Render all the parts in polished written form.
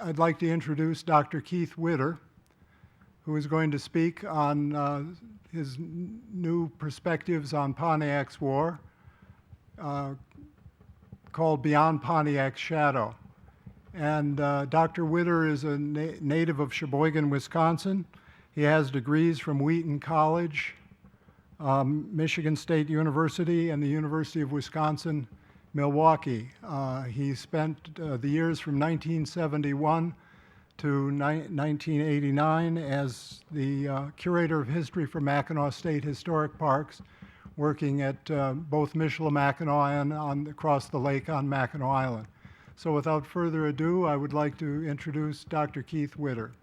I'd like to introduce Dr. Keith Widder, who is going to speak on his new perspectives on Pontiac's War, called Beyond Pontiac's Shadow. And Dr. Widder is a native of Sheboygan, Wisconsin. He has degrees from Wheaton College, Michigan State University, and the University of Wisconsin, Milwaukee. He spent the years from 1971 to 1989 as the curator of history for Mackinac State Historic Parks, working at both Michilimackinac and across the lake on Mackinac Island. So without further ado, I would like to introduce Dr. Keith Widder.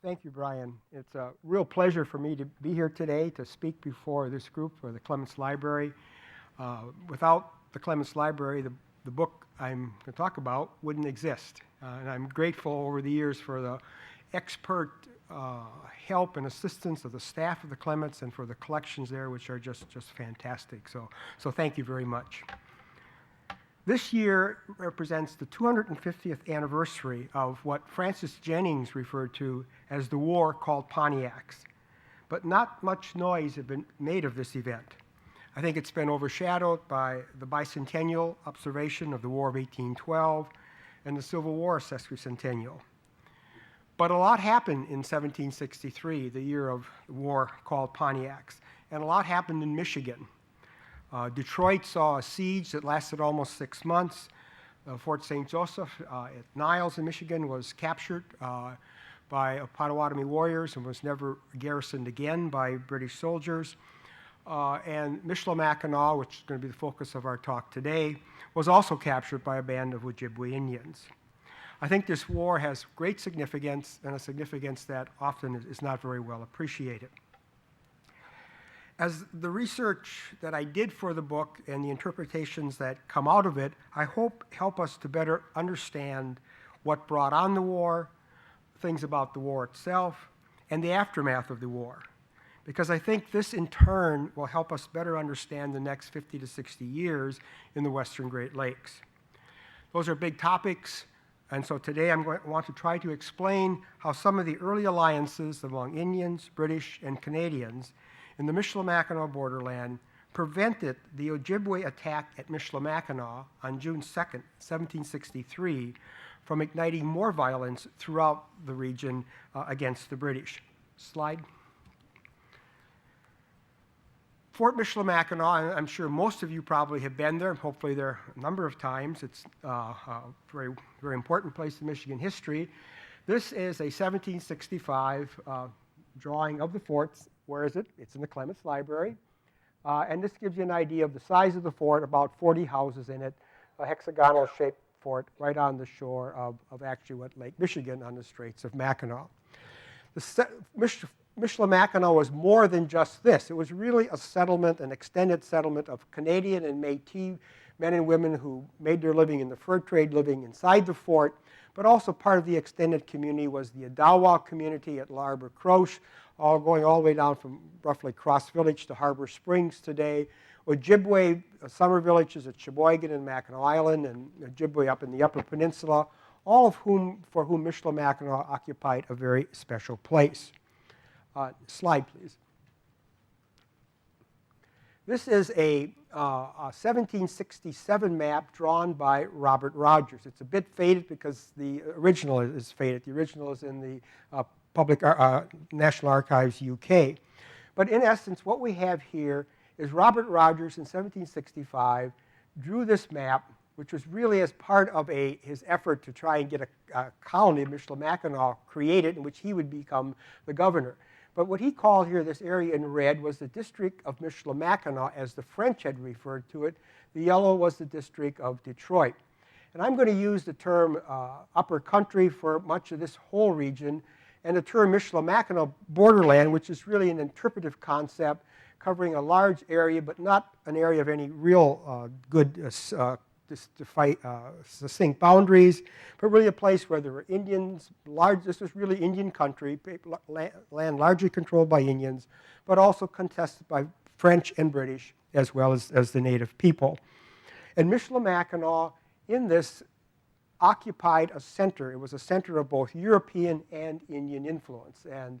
Thank you, Brian. It's a real pleasure for me to be here today to speak before this group for the Clements Library. Without the Clements Library, the book I'm going to talk about wouldn't exist. And I'm grateful over the years for the expert help and assistance of the staff of the Clements and for the collections there, which are just fantastic. So thank you very much. This year represents the 250th anniversary of what Francis Jennings referred to as the war called Pontiac's. But not much noise has been made of this event. I think it's been overshadowed by the bicentennial observation of the War of 1812 and the Civil War sesquicentennial. But a lot happened in 1763, the year of the war called Pontiac's, and a lot happened in Michigan. Detroit saw a siege that lasted almost 6 months. Fort St. Joseph at Niles in Michigan was captured by Potawatomi warriors and was never garrisoned again by British soldiers. And Michilimackinac, which is going to be the focus of our talk today, was also captured by a band of Ojibwe Indians. I think this war has great significance, and a significance that often is not very well appreciated. As the research that I did for the book and the interpretations that come out of it, I hope help us to better understand what brought on the war, things about the war itself, and the aftermath of the war. Because I think this in turn will help us better understand the next 50 to 60 years in the Western Great Lakes. Those are big topics, and so today want to try to explain how some of the early alliances among Indians, British, and Canadians in the Michilimackinac borderland prevented the Ojibwe attack at Michilimackinac on June 2nd, 1763, from igniting more violence throughout the region against the British. Slide. Fort Michilimackinac, I'm sure most of you probably have been there, hopefully there a number of times. It's a very, very important place in Michigan history. This is a 1765 drawing of the forts. Where is it? It's in the Clements Library. And this gives you an idea of the size of the fort, about 40 houses in it, a hexagonal-shaped fort right on the shore of actually Lake Michigan on the Straits of Mackinac. Michilimackinac was more than just this. It was really a settlement, an extended settlement of Canadian and Métis men and women who made their living in the fur trade, living inside the fort, but also part of the extended community was the Odawa community at L'Arbre Croche, going all the way down from roughly Cross Village to Harbor Springs today. Ojibwe summer villages at Sheboygan and Mackinac Island, and Ojibwe up in the Upper Peninsula, all of whom, for whom Michilimackinac occupied a very special place. Slide, please. This is a 1767 map drawn by Robert Rogers. It's a bit faded because the original is faded. The original is in the National Archives, UK. But in essence, what we have here is Robert Rogers in 1765 drew this map, which was really as part of his effort to try and get a colony of Michilimackinac created in which he would become the governor. But what he called here, this area in red, was the district of Michilimackinac, as the French had referred to it. The yellow was the district of Detroit. And I'm going to use the term upper country for much of this whole region, and the term Michilimackinac borderland, which is really an interpretive concept covering a large area, but not an area of any real good succinct boundaries, but really a place where there were Indians, this was really Indian country, land largely controlled by Indians, but also contested by French and British, as well as the native people. And Michilimackinac, in this, occupied a center. It was a center of both European and Indian influence. And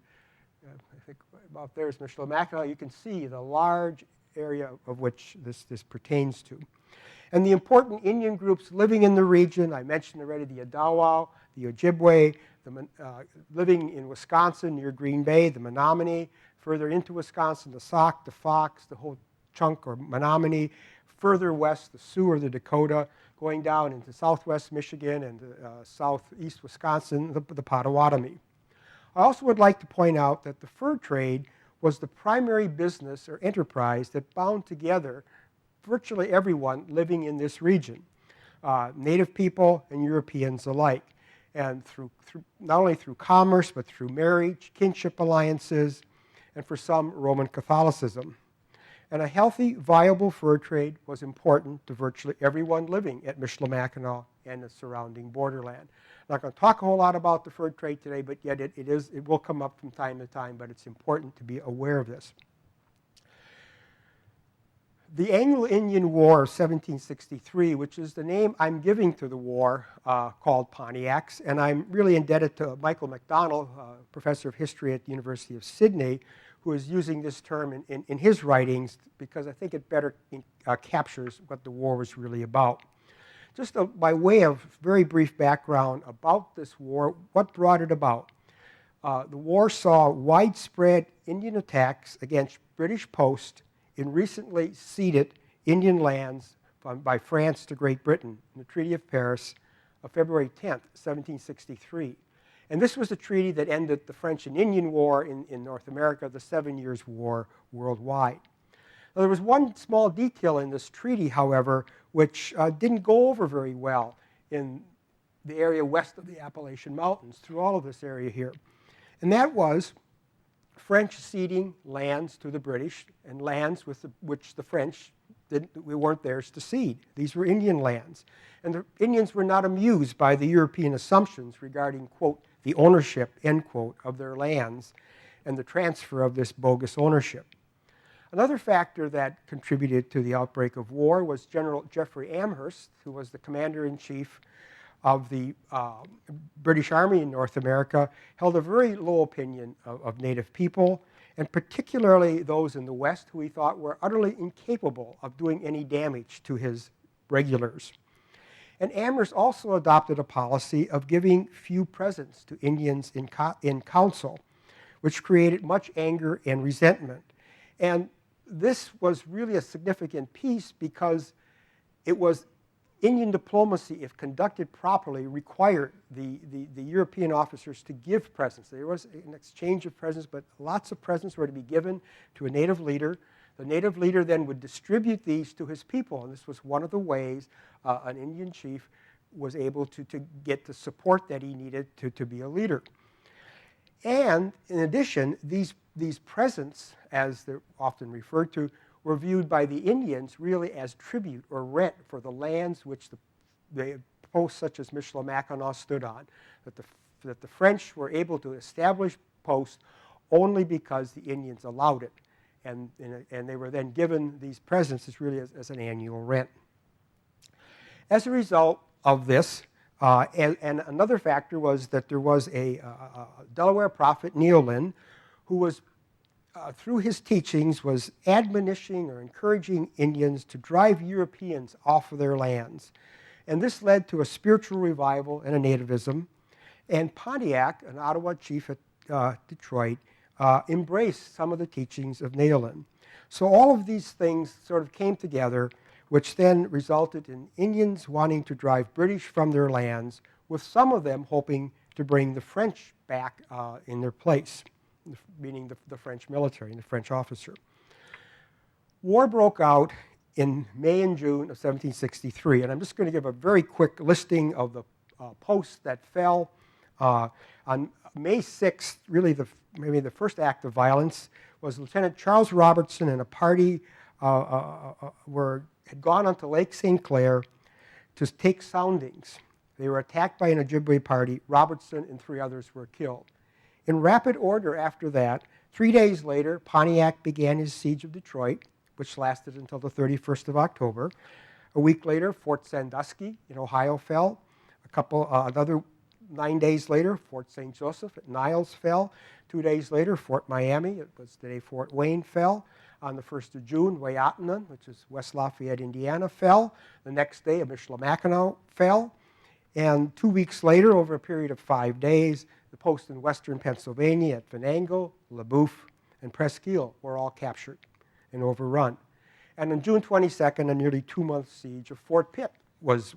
I think about there's Michilimackinac. You can see the large area of which this pertains to. And the important Indian groups living in the region, I mentioned already the Odawa, the Ojibwe, living in Wisconsin near Green Bay, the Menominee, further into Wisconsin, the Sauk, the Fox, the whole chunk or Menominee, further west, the Sioux or the Dakota, going down into southwest Michigan and southeast Wisconsin, the Potawatomi. I also would like to point out that the fur trade was the primary business or enterprise that bound together virtually everyone living in this region, native people and Europeans alike, and through not only through commerce, but through marriage, kinship alliances, and for some, Roman Catholicism. And a healthy, viable fur trade was important to virtually everyone living at Michilimackinac and the surrounding borderland. I'm not going to talk a whole lot about the fur trade today, but yet it will come up from time to time, but it's important to be aware of this. The Anglo-Indian War of 1763, which is the name I'm giving to the war called Pontiac's, and I'm really indebted to Michael MacDonald, professor of history at the University of Sydney, who is using this term in his writings because I think it better captures what the war was really about. Just by way of very brief background about this war, what brought it about? The war saw widespread Indian attacks against British posts in recently ceded Indian lands by France to Great Britain in the Treaty of Paris of February 10th, 1763. And this was the treaty that ended the French and Indian War in North America, the 7 Years' War worldwide. Now, there was one small detail in this treaty, however, which didn't go over very well in the area west of the Appalachian Mountains, through all of this area here. And that was French ceding lands to the British and lands which the French weren't theirs to cede. These were Indian lands. And the Indians were not amused by the European assumptions regarding, quote, the ownership, end quote, of their lands and the transfer of this bogus ownership. Another factor that contributed to the outbreak of war was General Jeffrey Amherst, who was the commander-in-chief of the British Army in North America, held a very low opinion of native people, and particularly those in the West who he thought were utterly incapable of doing any damage to his regulars. And Amherst also adopted a policy of giving few presents to Indians in council, which created much anger and resentment. And this was really a significant piece because it was Indian diplomacy, if conducted properly, required the European officers to give presents. There was an exchange of presents, but lots of presents were to be given to a native leader. The native leader then would distribute these to his people, and this was one of the ways an Indian chief was able to get the support that he needed to be a leader. And in addition, these presents, as they're often referred to, were viewed by the Indians really as tribute or rent for the lands which the posts such as Michilimackinac stood on, that the French were able to establish posts only because the Indians allowed it. And they were then given these presents as really as an annual rent. As a result of this, and another factor was that there was a Delaware prophet, Neolin, who was, through his teachings, was admonishing or encouraging Indians to drive Europeans off of their lands. And this led to a spiritual revival and a nativism. And Pontiac, an Ottawa chief at Detroit, embraced some of the teachings of Neolin. So all of these things sort of came together, which then resulted in Indians wanting to drive British from their lands, with some of them hoping to bring the French back in their place, meaning the French military and the French officer. War broke out in May and June of 1763, and I'm just going to give a very quick listing of the posts that fell. On May 6th, really maybe the first act of violence was Lieutenant Charles Robertson and a party had gone onto Lake St. Clair to take soundings. They were attacked by an Ojibwe party. Robertson and 3 others were killed. In rapid order after that, 3 days later, Pontiac began his siege of Detroit, which lasted until the 31st of October. A week later, Fort Sandusky in Ohio fell. Another 9 days later, Fort St. Joseph at Niles fell. 2 days later, Fort Miami, it was today Fort Wayne, fell. On the 1st of June, Wayatanan, which is West Lafayette, Indiana, fell. The next day, Michilimackinac fell. And 2 weeks later, over a period of 5 days, the posts in western Pennsylvania at Venango, LaBouffe, and Presqu'île were all captured and overrun. And on June 22nd, a nearly 2-month siege of Fort Pitt was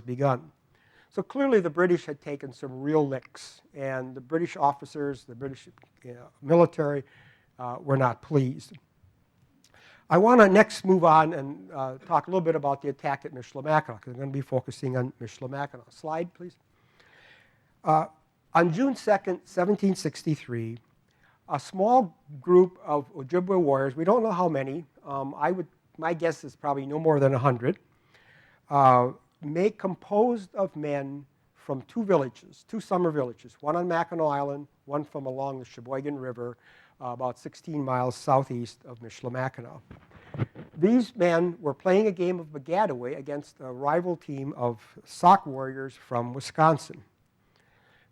begun. So clearly the British had taken some real licks, and the British officers, the British military, were not pleased. I want to next move on and talk a little bit about the attack at Michilimackinac, because I'm going to be focusing on Michilimackinac. Slide, please. On June 2nd, 1763, a small group of Ojibwe warriors, we don't know how many, my guess is probably no more than 100, composed of men from 2 villages, 2 summer villages, one on Mackinac Island, one from along the Sheboygan River, about 16 miles southeast of Michilimackinac. These men were playing a game of Bagadaway against a rival team of Sauk warriors from Wisconsin.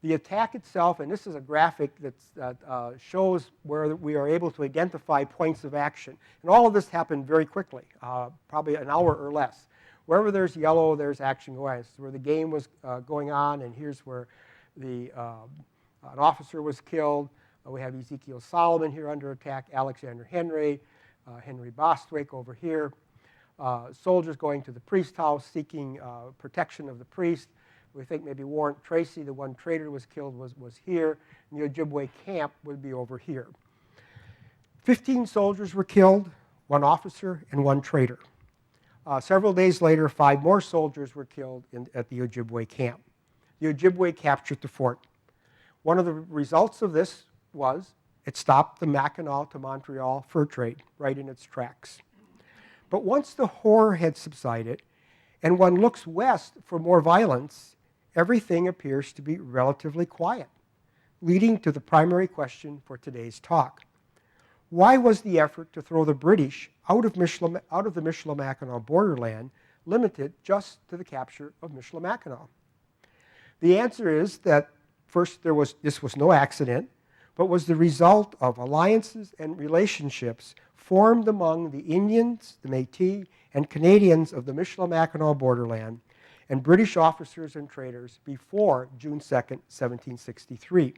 The attack itself, and this is a graphic that shows where we are able to identify points of action. And all of this happened very quickly, probably an hour or less. Wherever there's yellow, there's action going on. This is where the game was going on, and here's where an officer was killed. We have Ezekiel Solomon here under attack, Alexander Henry, Henry Bostwick over here. Soldiers going to the priest house seeking protection of the priest. We think maybe Warrant Tracy, the one traitor was killed, was here. And the Ojibwe camp would be over here. 15 soldiers were killed, 1 officer and 1 traitor. Several days later, 5 more soldiers were killed at the Ojibwe camp. The Ojibwe captured the fort. One of the results of this was it stopped the Mackinac to Montreal fur trade right in its tracks. But once the horror had subsided and one looks west for more violence, everything appears to be relatively quiet, leading to the primary question for today's talk. Why was the effort to throw the British out of the Michilimackinac borderland limited just to the capture of Michilimackinac? The answer is that first this was no accident, but was the result of alliances and relationships formed among the Indians, the Métis, and Canadians of the Michilimackinac borderland and British officers and traders before June 2nd, 1763.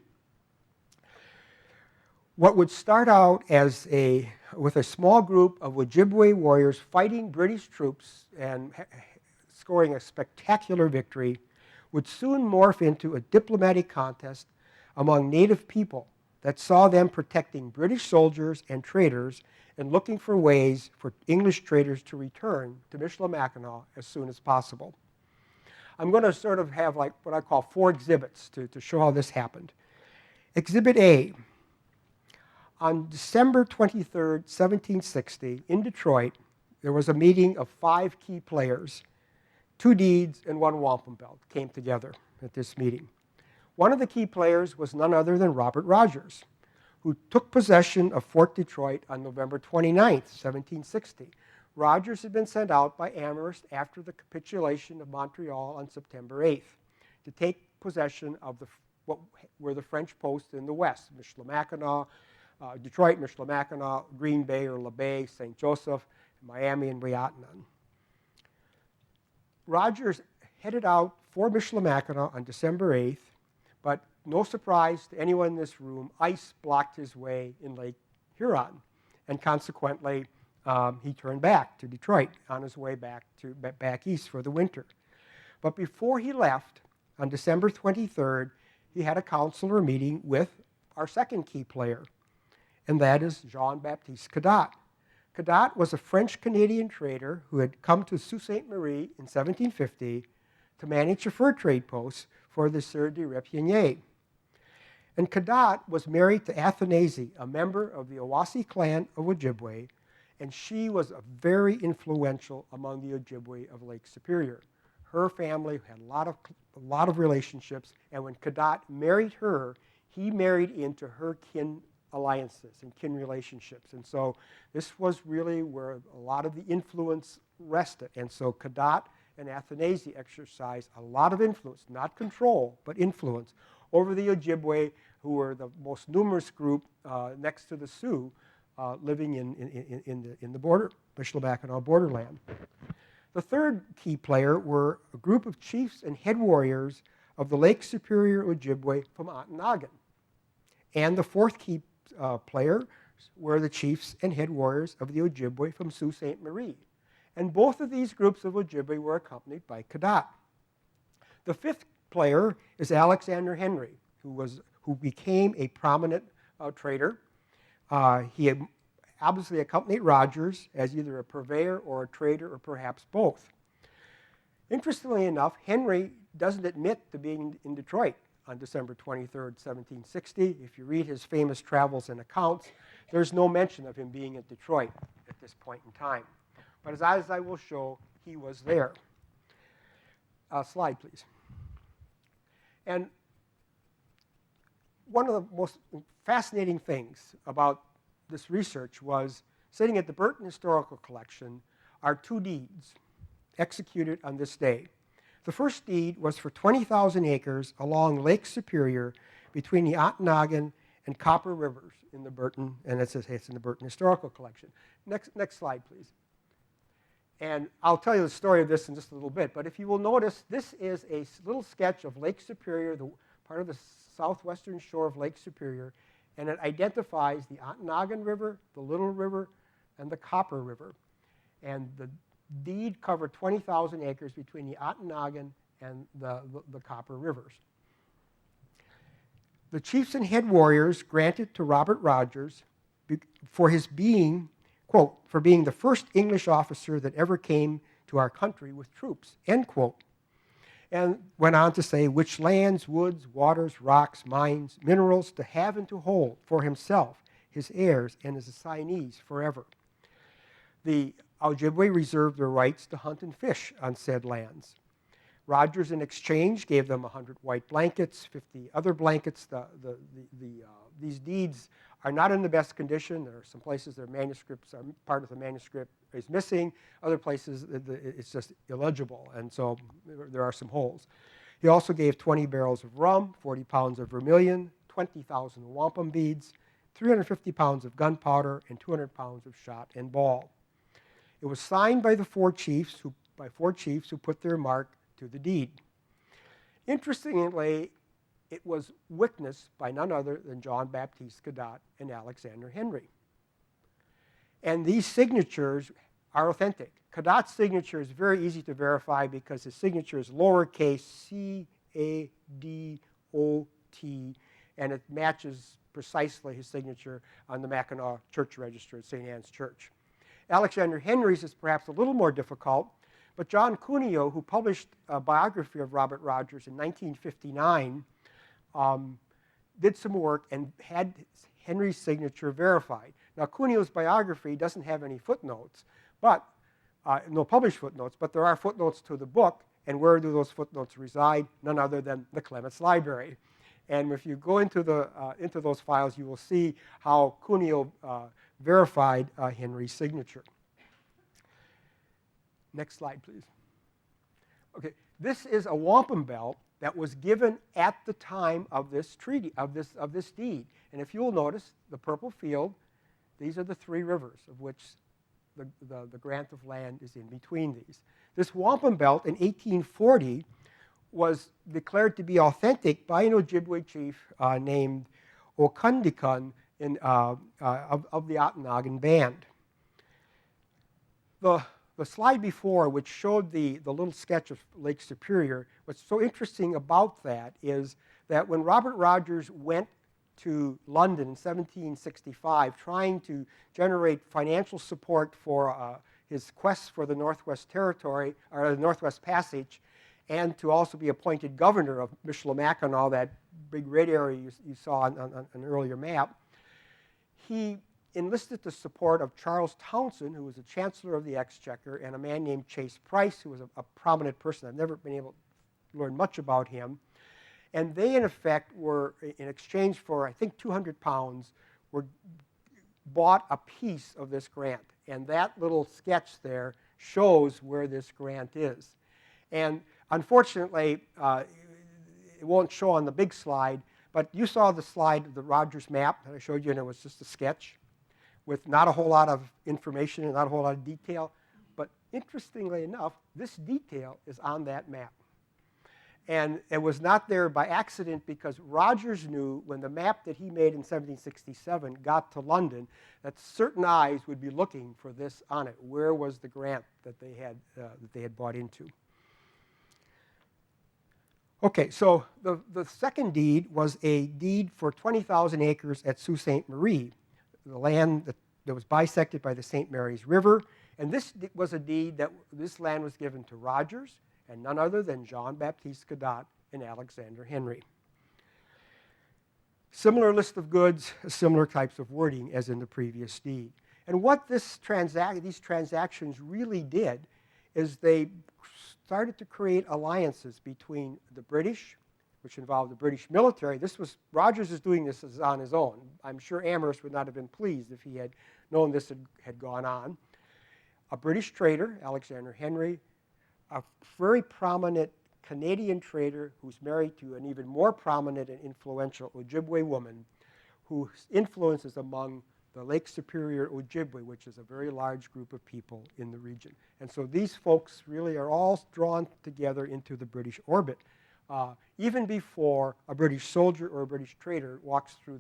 What would start out with a small group of Ojibwe warriors fighting British troops and scoring a spectacular victory would soon morph into a diplomatic contest among native people that saw them protecting British soldiers and traders and looking for ways for English traders to return to Michilimackinac as soon as possible. I'm going to sort of have like what I call 4 exhibits to show how this happened. Exhibit A. On December 23rd, 1760, in Detroit, there was a meeting of 5 key players. 2 deeds and 1 wampum belt came together at this meeting. One of the key players was none other than Robert Rogers, who took possession of Fort Detroit on November 29th, 1760. Rogers had been sent out by Amherst after the capitulation of Montreal on September 8th to take possession of what were the French posts in the west, Michilimackinac, Detroit, Michilimackinac, Green Bay or La Bay, St. Joseph, Miami, and Wayatanan. Rogers headed out for Michilimackinac on December 8th, but no surprise to anyone in this room, ice blocked his way in Lake Huron, and consequently, he turned back to Detroit on his way back east for the winter. But before he left, on December 23rd, he had a counselor meeting with our second key player, and that is Jean-Baptiste Cadotte. Cadotte was a French-Canadian trader who had come to Sault Ste. Marie in 1750 to manage a fur trade post for the Sieur de Repentigny. And Cadotte was married to Athanasi, a member of the Owasso clan of Ojibwe, and she was very influential among the Ojibwe of Lake Superior. Her family had a lot of relationships, and when Cadotte married her, he married into her kin alliances and kin relationships. And so this was really where a lot of the influence rested. And so Cadotte and Athanasi exercised a lot of influence, not control, but influence, over the Ojibwe, who were the most numerous group next to the Sioux living in the border, Michilimackinac borderland. The third key player were a group of chiefs and head warriors of the Lake Superior Ojibwe from Ontonagon. And the fourth key player were the chiefs and head warriors of the Ojibwe from Sault Ste. Marie. And both of these groups of Ojibwe were accompanied by Cadotte. The fifth player is Alexander Henry, who became a prominent trader. He had obviously accompanied Rogers as either a purveyor or a trader or perhaps both. Interestingly enough, Henry doesn't admit to being in Detroit on December 23rd, 1760. If you read his famous travels and accounts, there's no mention of him being at Detroit at this point in time. But as I will show, he was there. Slide, please. And one of the most fascinating things about this research was sitting at the Burton Historical Collection are two deeds executed on this day. The first deed was for 20,000 acres along Lake Superior between the Ontonagon and Copper Rivers in the Burton, and it's in the Burton Historical Collection. Next slide, please. And I'll tell you the story of this in just a little bit, but if you will notice, this is a little sketch of Lake Superior, part of the southwestern shore of Lake Superior, and it identifies the Ontonagon River, the Little River, and the Copper River. And the deed covered 20,000 acres between the Ontonagon and the Copper Rivers. The chiefs and head warriors granted to Robert Rogers for his being, quote, for being the first English officer that ever came to our country with troops, end quote. And went on to say, which lands, woods, waters, rocks, mines, minerals to have and to hold for himself, his heirs, and his assignees forever. The Ojibwe reserved their rights to hunt and fish on said lands. Rogers, in exchange, gave them 100 white blankets, 50 other blankets. These deeds are not in the best condition. There are some places their manuscripts are, part of the manuscript is missing. Other places it's just illegible, and so there are some holes. He also gave 20 barrels of rum, 40 pounds of vermilion, 20,000 wampum beads, 350 pounds of gunpowder, and 200 pounds of shot and ball. It was signed by four chiefs who put their mark to the deed. Interestingly, it was witnessed by none other than John Baptiste Cadotte and Alexander Henry. And these signatures are authentic. Cadotte's signature is very easy to verify because his signature is lowercase c-a-d-o-t, and it matches precisely his signature on the Mackinac Church Register at St. Anne's Church. Alexander Henry's is perhaps a little more difficult, but John Cuneo, who published a biography of Robert Rogers in 1959, did some work and had Henry's signature verified. Now, Cuneo's biography doesn't have any footnotes, but no published footnotes, but there are footnotes to the book, and where do those footnotes reside? None other than the Clements Library. And if you go into those files, you will see how Cuneo verified Henry's signature. Next slide, please. Okay, this is a wampum belt that was given at the time of this treaty, of this deed. And if you will notice, the purple field, these are the three rivers of which the grant of land is in between these. This wampum belt in 1840 was declared to be authentic by an Ojibwe chief named Okundikun of the Ontonagon Band. The slide before, which showed the little sketch of Lake Superior, what's so interesting about that is that when Robert Rogers went to London in 1765, trying to generate financial support for his quest for the Northwest Territory, or the Northwest Passage, and to also be appointed governor of Michilimackinac, that big red area you saw on an earlier map, he enlisted the support of Charles Townshend, who was the Chancellor of the Exchequer, and a man named Chase Price, who was a prominent person. I've never been able to learn much about him. And they, in effect, were, in exchange for, I think, 200 pounds, were bought a piece of this grant. And that little sketch there shows where this grant is. And unfortunately, it won't show on the big slide, but you saw the slide of the Rogers map that I showed you, and it was just a sketch with not a whole lot of information and not a whole lot of detail. But interestingly enough, this detail is on that map. And it was not there by accident, because Rogers knew when the map that he made in 1767 got to London that certain eyes would be looking for this on it. Where was the grant that they had bought into? Okay, so the second deed was a deed for 20,000 acres at Sault Ste. Marie, the land that was bisected by the St. Mary's River. And this was a deed that this land was given to Rogers and none other than Jean-Baptiste Cadotte and Alexander Henry. Similar list of goods, similar types of wording as in the previous deed. And what these transactions really did is they started to create alliances between the British, which involved the British military. Rogers is doing this on his own. I'm sure Amherst would not have been pleased if he had known this had gone on. A British trader, Alexander Henry, a very prominent Canadian trader who's married to an even more prominent and influential Ojibwe woman whose influence is among the Lake Superior Ojibwe, which is a very large group of people in the region. And so these folks really are all drawn together into the British orbit, even before a British soldier or a British trader walks through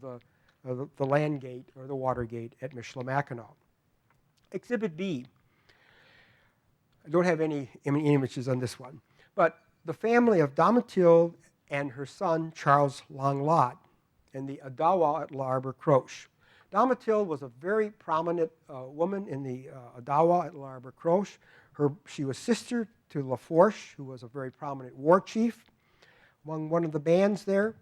the land gate or the water gate at Michilimackinac. Exhibit B. I don't have any images on this one, but the family of Domitille and her son, Charles Langlade, and the Odawa at L'Arbre Croche. Domitille was a very prominent woman in the Odawa at L'Arbre Croche. She was sister to Lafourche, who was a very prominent war chief among one of the bands there.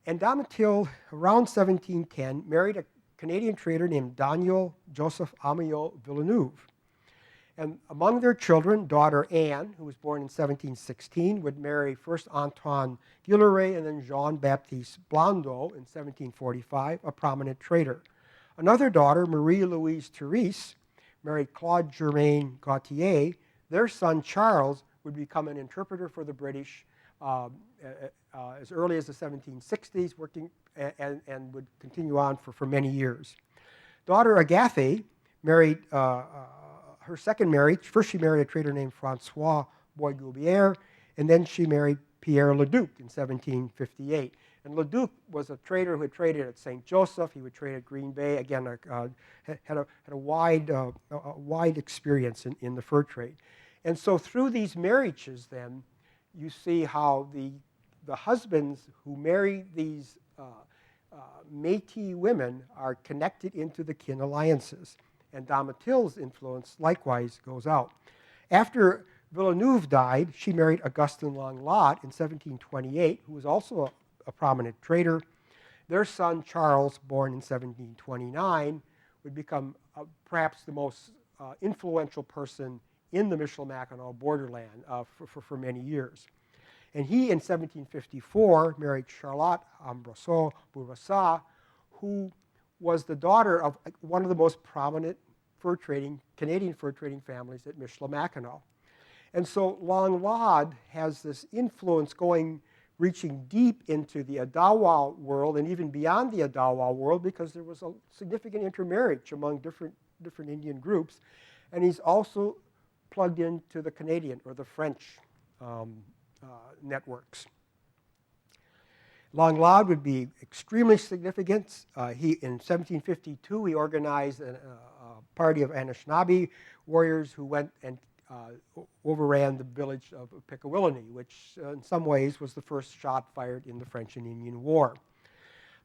And Domitille, around 1710, married a Canadian trader named Daniel Joseph Amiot Villeneuve. And among their children, daughter Anne, who was born in 1716, would marry first Antoine Guilleret and then Jean-Baptiste Blondeau in 1745, a prominent trader. Another daughter, Marie-Louise Therese, married Claude Germain Gautier. Their son, Charles, would become an interpreter for the British as early as the 1760s, working and would continue on for many years. Daughter Agathe married her second marriage. First, she married a trader named Francois Boisguilbière, and then she married Pierre Leduc in 1758. And Leduc was a trader who had traded at St. Joseph. He would trade at Green Bay. Again, had a wide experience in the fur trade. And so through these marriages, then, you see how the husbands who marry these Métis women are connected into the kin alliances. And Domitille's influence likewise goes out. After Villeneuve died, she married Augustin Langlade in 1728, who was also a prominent trader. Their son, Charles, born in 1729, would become perhaps the most influential person in the Michilimackinac borderland for many years. And he, in 1754, married Charlotte Ambrosseau Bourassa, who was the daughter of one of the most prominent Canadian fur trading families at Michilimackinac. And so Langlade has this influence reaching deep into the Odawa world and even beyond the Odawa world, because there was a significant intermarriage among different Indian groups. And he's also plugged into the Canadian or the French networks. Langlade would be extremely significant. In 1752, he organized a party of Anishinaabe warriors who went and overran the village of Pickawillany, which in some ways was the first shot fired in the French and Indian War.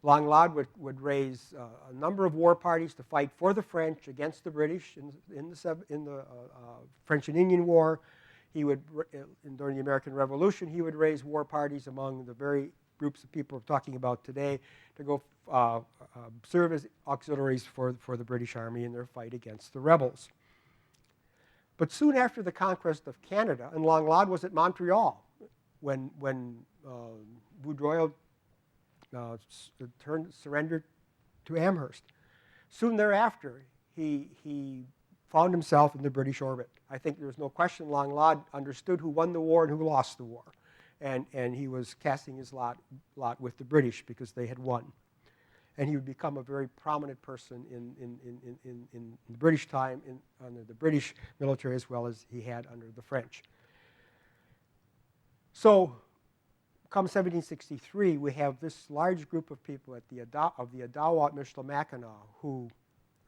Langlade would raise a number of war parties to fight for the French against the British in the French and Indian War. During the American Revolution, he would raise war parties among the very groups of people we're talking about today to go serve as auxiliaries for the British Army in their fight against the rebels. But soon after the conquest of Canada, and Langlade was at Montreal when Vaudreuil surrendered to Amherst. Soon thereafter, he found himself in the British orbit. I think there's no question Langlade understood who won the war and who lost the war. And he was casting his lot with the British because they had won. And he would become a very prominent person in the British time, under the British military, as well as he had under the French. So, come 1763, we have this large group of people at the Odawa at Michilimackinac who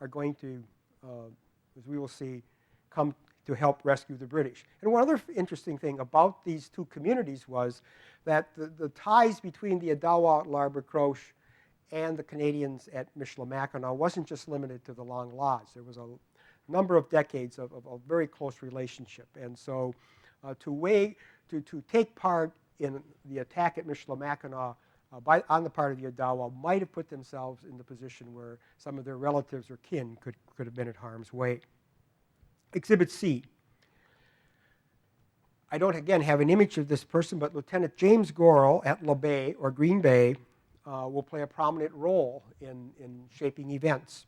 are going to, as we will see, come to help rescue the British. And one other interesting thing about these two communities was that the ties between the Odawa at L'Arbre Croche and the Canadians at Michilimackinac wasn't just limited to the Langlades. There was a number of decades of a very close relationship. And so to take part in the attack at Michilimackinac on the part of the Odawa might have put themselves in the position where some of their relatives or kin could have been at harm's way. Exhibit C. I don't, again, have an image of this person, but Lieutenant James Gorrell at La Bay, or Green Bay, will play a prominent role in shaping events.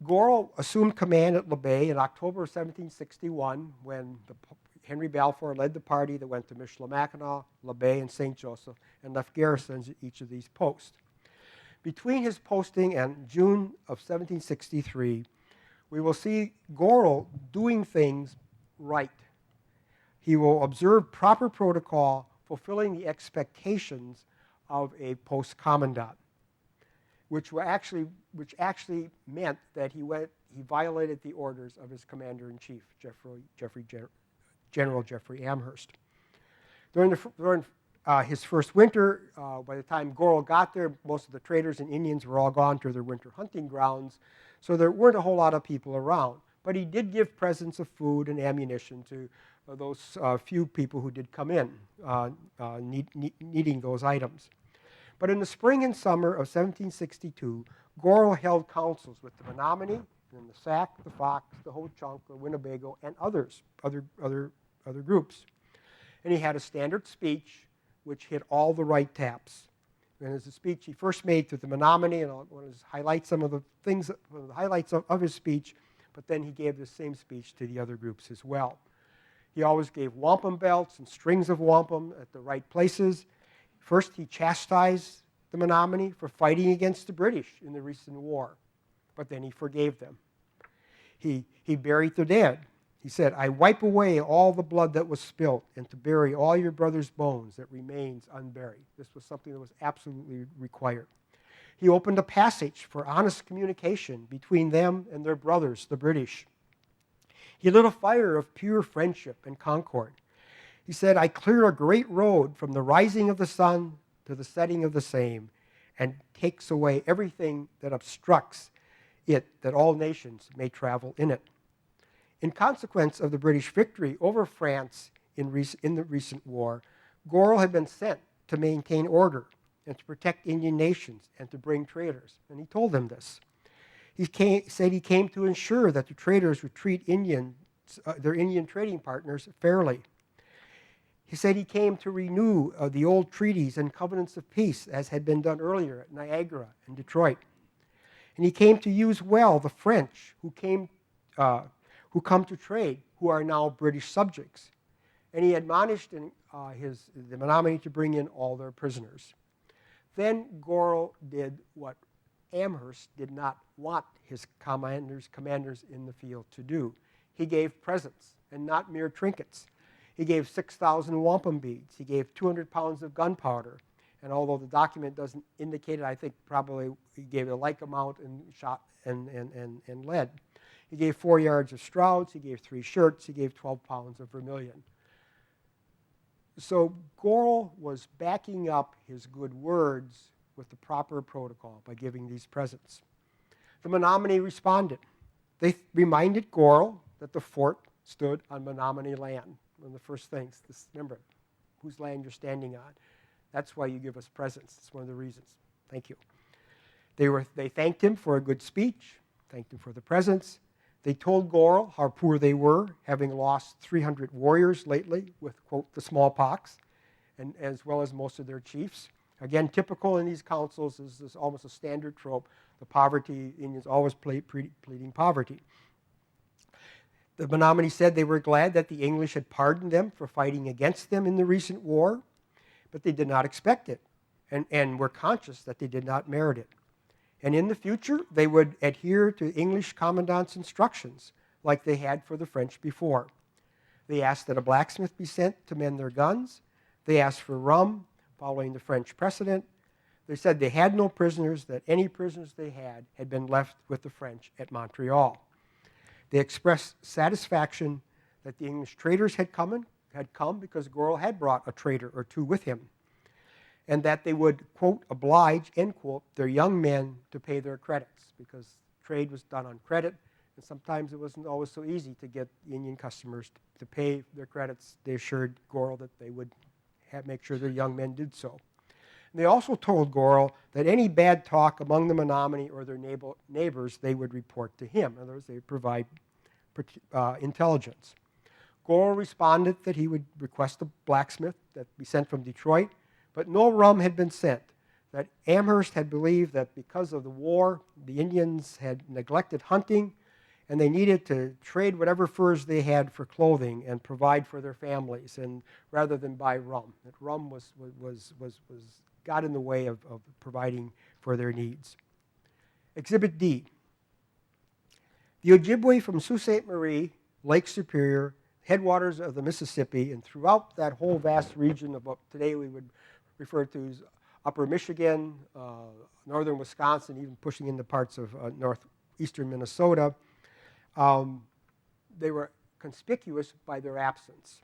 Gorrell assumed command at La Bay in October of 1761 when Henry Balfour led the party that went to Michilimackinac, La Bay, and St. Joseph, and left garrisons at each of these posts. Between his posting and June of 1763, we will see Gorrell doing things right. He will observe proper protocol, fulfilling the expectations of a post commandant, which actually meant that he violated the orders of his commander-in-chief, General Jeffrey Amherst. During his first winter, by the time Gorrell got there, most of the traders and Indians were all gone to their winter hunting grounds, so there weren't a whole lot of people around. But he did give presents of food and ammunition to those few people who did come in needing those items. But in the spring and summer of 1762, Gorrell held councils with the Menominee, and the Sac, the Fox, the Ho-Chunk, the Winnebago, and other groups. And he had a standard speech which hit all the right taps. And it's a speech he first made to the Menominee, and I want to highlight some of the highlights of his speech, but then he gave the same speech to the other groups as well. He always gave wampum belts and strings of wampum at the right places. First, he chastised the Menominee for fighting against the British in the recent war, but then he forgave them. He buried the dead. He said, "I wipe away all the blood that was spilt, and to bury all your brother's bones that remains unburied." This was something that was absolutely required. He opened a passage for honest communication between them and their brothers, the British. He lit a fire of pure friendship and concord. He said, "I clear a great road from the rising of the sun to the setting of the same, and takes away everything that obstructs it, that all nations may travel in it." In consequence of the British victory over France in the recent war, Gorrell had been sent to maintain order and to protect Indian nations and to bring traders. And he told them this. He said he came to ensure that the traders would treat their Indian trading partners fairly. He said he came to renew the old treaties and covenants of peace as had been done earlier at Niagara and Detroit. And he came to use well the French who come to trade, who are now British subjects. And he admonished the Menominee to bring in all their prisoners. Then Gorrell did what Amherst did not want his commanders in the field to do. He gave presents, and not mere trinkets. He gave 6,000 wampum beads. He gave 200 pounds of gunpowder. And although the document doesn't indicate it, I think probably he gave a like amount in shot and lead. He gave 4 yards of strouds. He gave 3 shirts. He gave 12 pounds of vermilion. So Gorrell was backing up his good words with the proper protocol by giving these presents. The Menominee responded. They reminded Gorrell that the fort stood on Menominee land. One of the first things, remember, whose land you're standing on. That's why you give us presents. That's one of the reasons. Thank you. They thanked him for a good speech, thanked him for the presents. They told Goral how poor they were, having lost 300 warriors lately with, quote, the smallpox, and as well as most of their chiefs. Again, typical in these councils is almost a standard trope. The poverty, Indians always pleading poverty. The Menominee said they were glad that the English had pardoned them for fighting against them in the recent war, but they did not expect it and were conscious that they did not merit it. And in the future, they would adhere to English commandant's instructions like they had for the French before. They asked that a blacksmith be sent to mend their guns. They asked for rum, following the French precedent. They said they had no prisoners, that any prisoners they had been left with the French at Montreal. They expressed satisfaction that the English traders had come because Goral had brought a trader or two with him, and that they would, quote, oblige, end quote, their young men to pay their credits, because trade was done on credit, and sometimes it wasn't always so easy to get the Indian customers to pay their credits. They assured Goral that they would make sure their young men did so. And they also told Goral that any bad talk among the Menominee or their neighbors, they would report to him. In other words, they would provide intelligence. Goral responded that he would request a blacksmith that be sent from Detroit, but no rum had been sent. That Amherst had believed that because of the war, the Indians had neglected hunting, and they needed to trade whatever furs they had for clothing and provide for their families, and rather than buy rum. That rum got in the way of providing for their needs. Exhibit D. The Ojibwe from Sault Ste. Marie, Lake Superior, headwaters of the Mississippi, and throughout that whole vast region of what today we would refer to as Upper Michigan, northern Wisconsin, even pushing into parts of northeastern Minnesota, they were conspicuous by their absence.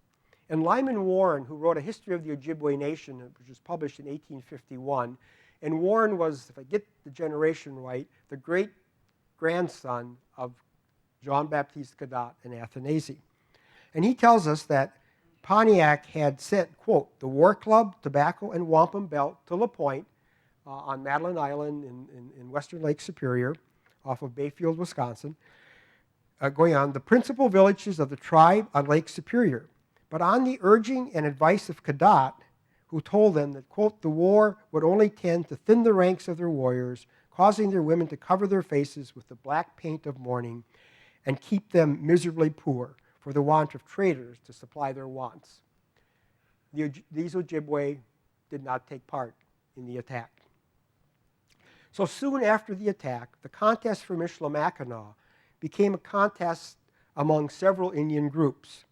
And Lyman Warren, who wrote a history of the Ojibwe Nation, which was published in 1851, and Warren was, if I get the generation right, the great-grandson of Jean-Baptiste Cadotte and Athanasi. And he tells us that Pontiac had sent, quote, the War Club, tobacco, and wampum belt to La Pointe on Madeline Island in western Lake Superior, off of Bayfield, Wisconsin, going on, the principal villages of the tribe on Lake Superior. But on the urging and advice of Cadotte, who told them that, quote, the war would only tend to thin the ranks of their warriors, causing their women to cover their faces with the black paint of mourning and keep them miserably poor for the want of traders to supply their wants. These Ojibwe did not take part in the attack. So soon after the attack, the contest for Michilimackinac became a contest among several Indian groups.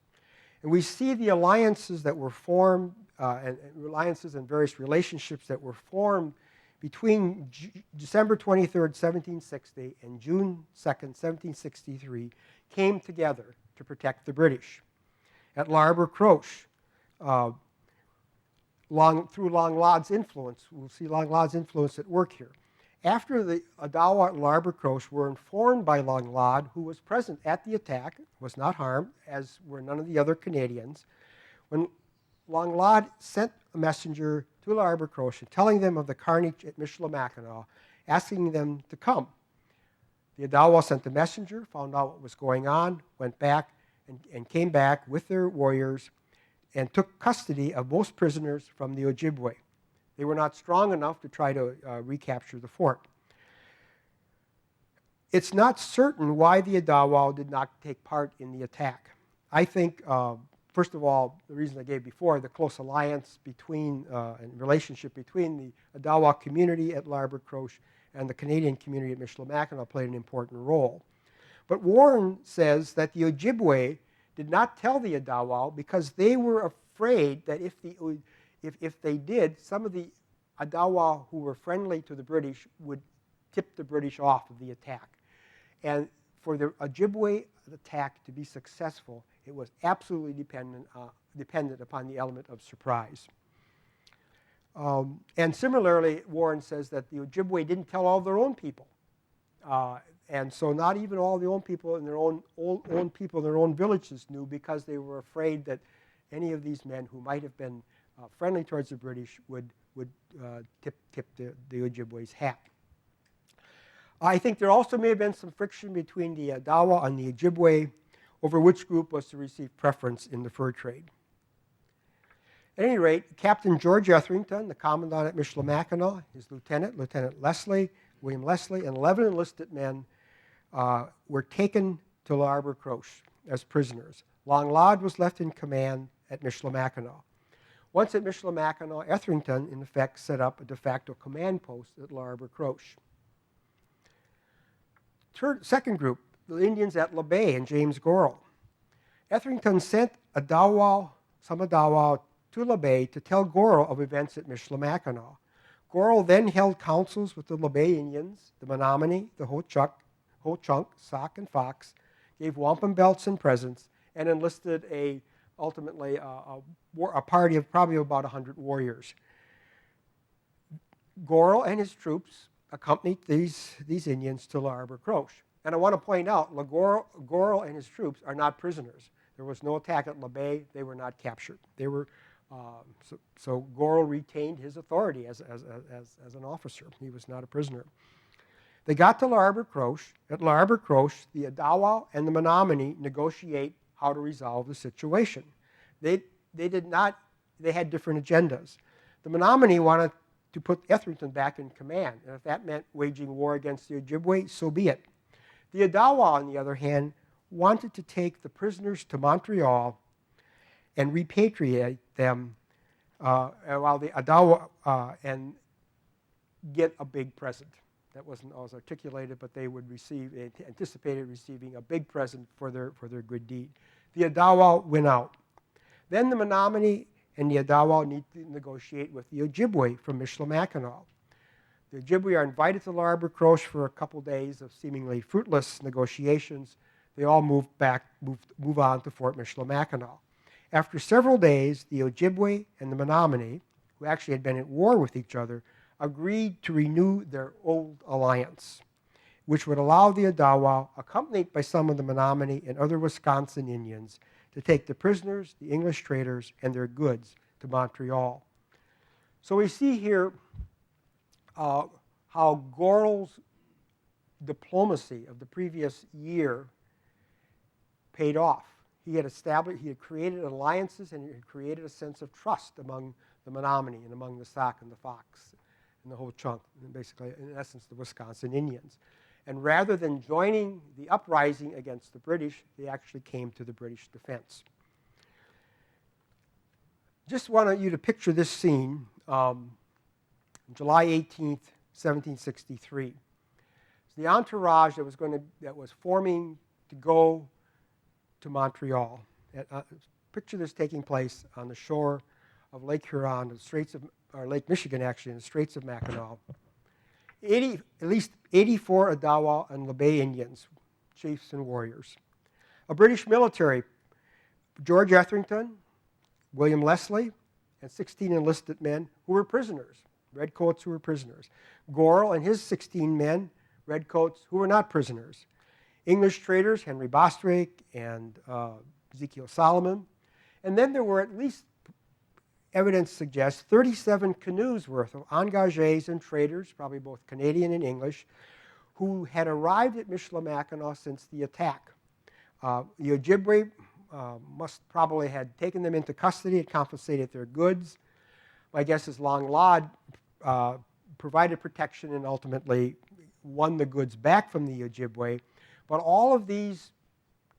And we see the alliances that were formed, and alliances and various relationships that were formed between December 23rd, 1760 and June 2nd, 1763, came together to protect the British. At L'Arbre Croche, through Langlades' influence, we'll see Langlades' influence at work here. After the Odawa at L'Arbre Croche were informed by Langlade, who was present at the attack, was not harmed, as were none of the other Canadians, when Langlade sent a messenger to L'Arbre Croche telling them of the carnage at Michilimackinac, asking them to come. The Odawa sent a messenger, found out what was going on, went back, and came back with their warriors and took custody of most prisoners from the Ojibwe. They were not strong enough to try to recapture the fort. It's not certain why the Odawa did not take part in the attack. I think, first of all, the reason I gave before, the close alliance between and relationship between the Odawa community at L'Arbre Croche and the Canadian community at Michilimackinac played an important role. But Warren says that the Ojibwe did not tell the Odawa because they were afraid that if they did, some of the Odawa who were friendly to the British would tip the British off of the attack. And for the Ojibwe attack to be successful, it was absolutely dependent upon the element of surprise. And similarly, Warren says that the Ojibwe didn't tell all their own people. And so not even all the own people in their own people in their own villages knew, because they were afraid that any of these men who might have been friendly towards the British would would tip the Ojibwe's hat. I think there also may have been some friction between the Odawa and the Ojibwe over which group was to receive preference in the fur trade. At any rate, Captain George Etherington, the commandant at Michilimackinac, his lieutenant, Lieutenant Leslie, William Leslie, and 11 enlisted men were taken to L'Arbre-Croche as prisoners. Langlade was left in command at Michilimackinac. Once at Michilimackinac, Etherington, in effect, set up a de facto command post at L'Arbre-Croche. Second group, the Indians at La Bay and James Gorrell. Etherington sent some Odawa to La Bay to tell Gorrell of events at Michilimackinac. Gorrell then held councils with the La Bay Indians, the Menominee, the Ho-Chunk, Sauk, and Fox, gave wampum belts and presents, and enlisted ultimately a party of probably about 100 warriors. Gorrell and his troops accompanied these Indians to L'Arbre-Croche. And I want to point out, Gorrell and his troops are not prisoners. There was no attack at La Bay. They were not captured. They were, so Gorrell retained his authority as an officer. He was not a prisoner. They got to L'Arbre-Croche. At L'Arbre-Croche, the Odawa and the Menominee negotiate how to resolve the situation. They had different agendas. The Menominee wanted to put Etherington back in command, and if that meant waging war against the Ojibwe, so be it. The Odawa, on the other hand, wanted to take the prisoners to Montreal and repatriate them, while the Odawa and get a big present. That wasn't always articulated, but they anticipated receiving a big present for their good deed. The Odawa went out. Then the Menominee and the Odawa need to negotiate with the Ojibwe from Michilimackinac. The Ojibwe are invited to L'Arbre-Croche for a couple days of seemingly fruitless negotiations. They all move on to Fort Michilimackinac. After several days, the Ojibwe and the Menominee, who actually had been at war with each other, agreed to renew their old alliance, which would allow the Odawa, accompanied by some of the Menominee and other Wisconsin Indians, to take the prisoners, the English traders, and their goods to Montreal. So we see here how Gorrell's diplomacy of the previous year paid off. He had created alliances, and he had created a sense of trust among the Menominee and among the Sauk and the Fox and the Ho-Chunk, and basically, in essence, the Wisconsin Indians. And rather than joining the uprising against the British, they actually came to the British defense. Just want you to picture this scene, July 18th, 1763. It's the entourage that was forming to go to Montreal. Picture this taking place on the shore of Lake Huron, or Lake Michigan, actually, in the Straits of Mackinac. At least 84 Odawa and La Bay Indians, chiefs and warriors. A British military, George Etherington, William Leslie, and 16 enlisted men who were prisoners, redcoats who were prisoners. Gorrell and his 16 men, redcoats who were not prisoners. English traders, Henry Bostrake and Ezekiel Solomon. And then there were, at least evidence suggests, 37 canoes worth of engagés and traders, probably both Canadian and English, who had arrived at Michilimackinac since the attack. The Ojibwe must probably had taken them into custody and confiscated their goods. My guess is Langlade provided protection and ultimately won the goods back from the Ojibwe. But all of these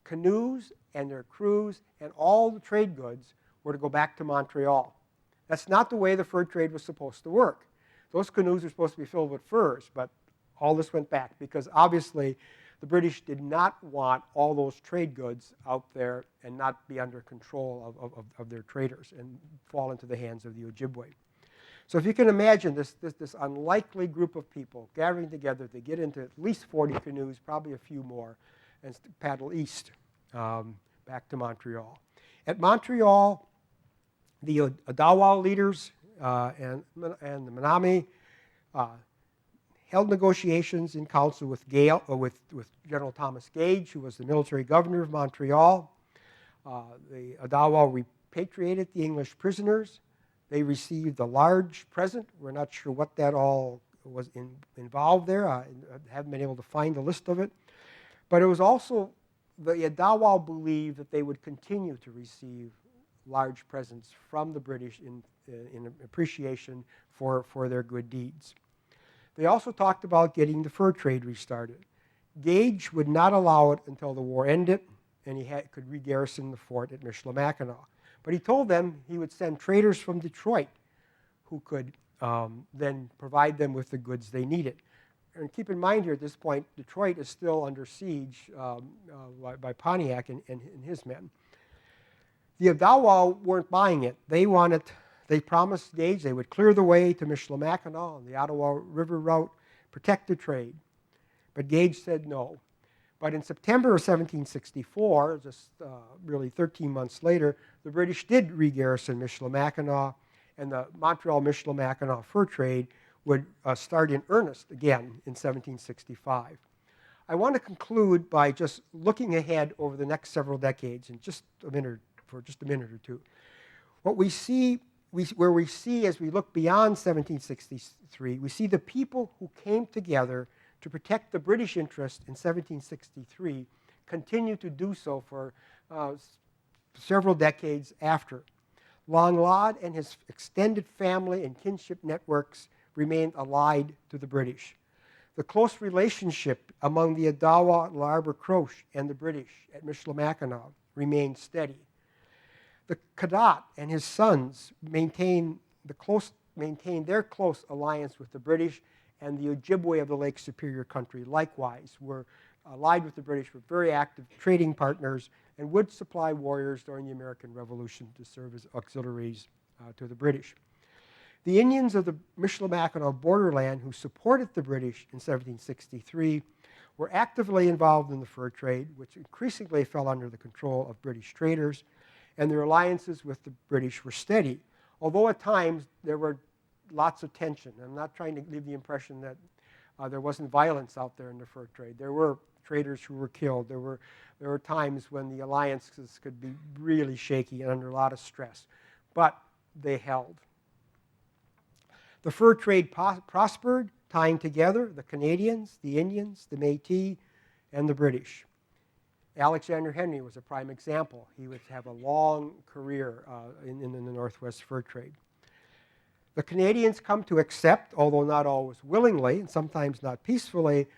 canoes and their crews and all the trade goods were to go back to Montreal. That's not the way the fur trade was supposed to work. Those canoes were supposed to be filled with furs, but all this went back because obviously the British did not want all those trade goods out there and not be under control of their traders and fall into the hands of the Ojibwe. So if you can imagine this unlikely group of people gathering together to get into at least 40 canoes, probably a few more, and paddle east back to Montreal. At Montreal, the Odawa leaders and the Menominee held negotiations in council with General Thomas Gage, who was the military governor of Montreal. The Odawa repatriated the English prisoners. They received a large present. We're not sure what that all was involved there. I haven't been able to find a list of it. But it was also, the Yadawa believed that they would continue to receive large presents from the British in appreciation for their good deeds. They also talked about getting the fur trade restarted. Gage would not allow it until the war ended, and he could re-garrison the fort at Michilimackinac. But he told them he would send traders from Detroit who could then provide them with the goods they needed. And keep in mind here at this point, Detroit is still under siege by Pontiac and his men. The Odawa weren't buying it. They promised Gage they would clear the way to Michilimackinac on the Ottawa River route, protect the trade. But Gage said no. But in September of 1764, just really 13 months later, the British did re-garrison Michilimackinac, and the Montreal-Michilimackinac fur trade would start in earnest again in 1765. I want to conclude by just looking ahead over the next several decades in just a minute or two. What we see, where we see as we look beyond 1763, we see the people who came together to protect the British interest in 1763 continue to do so for several decades after. Langlade and his extended family and kinship networks remained allied to the British. The close relationship among the Odawa, L'Arbre Croche, and the British at Michilimackinac remained steady. The Cadet and his sons maintained their close alliance with the British, and the Ojibwe of the Lake Superior country likewise were allied with the British, were very active trading partners, and would supply warriors during the American Revolution to serve as auxiliaries to the British. The Indians of the Michilimackinac borderland who supported the British in 1763 were actively involved in the fur trade, which increasingly fell under the control of British traders, and their alliances with the British were steady, although at times there were lots of tension. I'm not trying to leave the impression that there wasn't violence out there in the fur trade. There were traders who were killed. There were times when the alliances could be really shaky and under a lot of stress, but they held. The fur trade prospered, tying together the Canadians, the Indians, the Métis, and the British. Alexander Henry was a prime example. He would have a long career in the Northwest fur trade. The Canadians come to accept, although not always willingly, and sometimes not peacefully,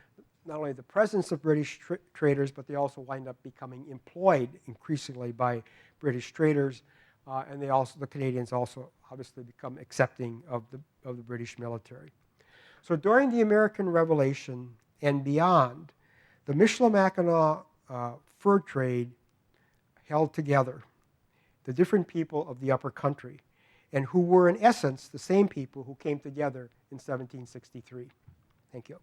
not only the presence of British traders, but they also wind up becoming employed increasingly by British traders, and the Canadians also obviously become accepting of the British military. So during the American Revolution and beyond, the Michilimackinac fur trade held together the different people of the upper country, and who were in essence the same people who came together in 1763. Thank you.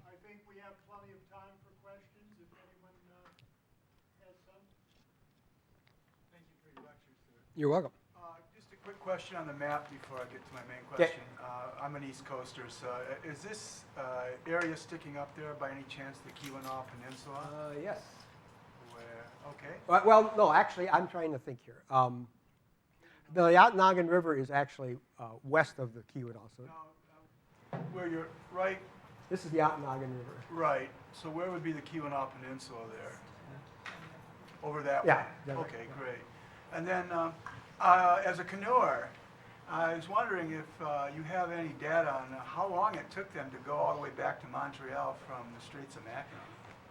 I think we have plenty of time for questions if anyone has some. Thank you for your lecture, sir. You're welcome. Just a quick question on the map before I get to my main question. I'm an East Coaster, so is this area sticking up there by any chance the Keweenaw Peninsula? Yes. Where, okay. Well, no, actually, I'm trying to think here. The Yatnagon River is actually west of the Keweenaw. So Where you're right, this is the Yatnagon River. right. So where would be the Keweenaw Peninsula there? Over that Yeah, way? that way, Okay, yeah. great. And then as a canoeer, I was wondering if you have any data on how long it took them to go all the way back to Montreal from the Straits of Mackinac.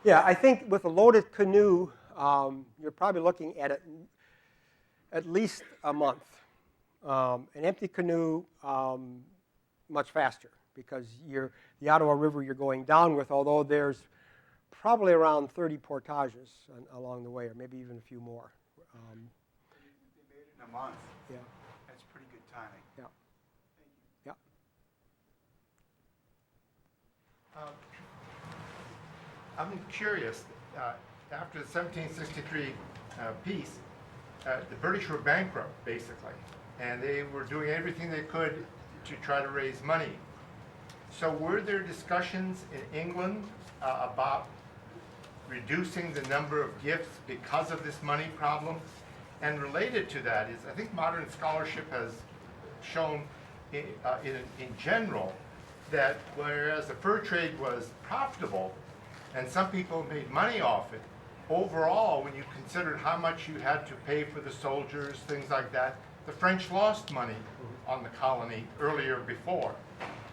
Yeah, I think with a loaded canoe, you're probably looking at least a month. An empty canoe, much faster, because the Ottawa River you're going down with, although there's probably around 30 portages along the way, or maybe even a few more. They made it in a month. Yeah. That's pretty good timing. Yeah. Thank you. Yeah. I'm curious, after the 1763 peace, the British were bankrupt, basically, and they were doing everything they could to try to raise money. So were there discussions in England about reducing the number of gifts because of this money problem. And related to that is, I think modern scholarship has shown in general that whereas the fur trade was profitable and some people made money off it, overall, when you considered how much you had to pay for the soldiers, things like that, the French lost money on the colony earlier before.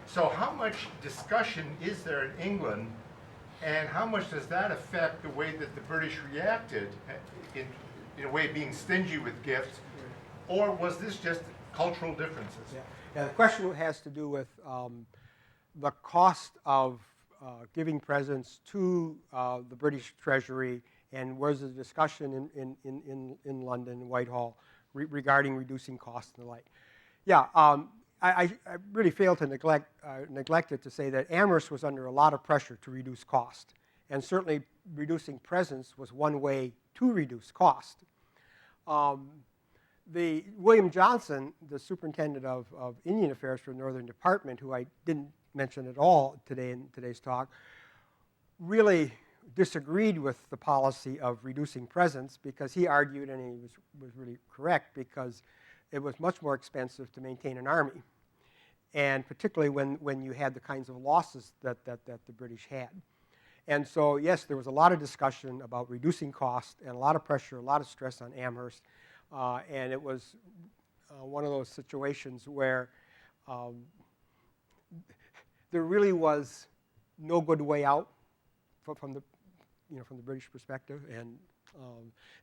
So how much discussion is there in England, and how much does that affect the way that the British reacted in a way being stingy with gifts, or was this just cultural differences? Yeah, the question has to do with the cost of giving presents to the British Treasury, and was a discussion in London, Whitehall, regarding reducing costs and the like. Yeah, I really failed to neglect it to say that Amherst was under a lot of pressure to reduce cost, and certainly reducing presents was one way to reduce cost. William Johnson, the superintendent of Indian Affairs for the Northern Department, who I didn't mention at all today in today's talk, really disagreed with the policy of reducing presents because he argued, and he was really correct, because it was much more expensive to maintain an army, and particularly when you had the kinds of losses that the British had. And so, yes, there was a lot of discussion about reducing cost and a lot of pressure, a lot of stress on Amherst, and it was one of those situations where there really was no good way out from the British perspective, and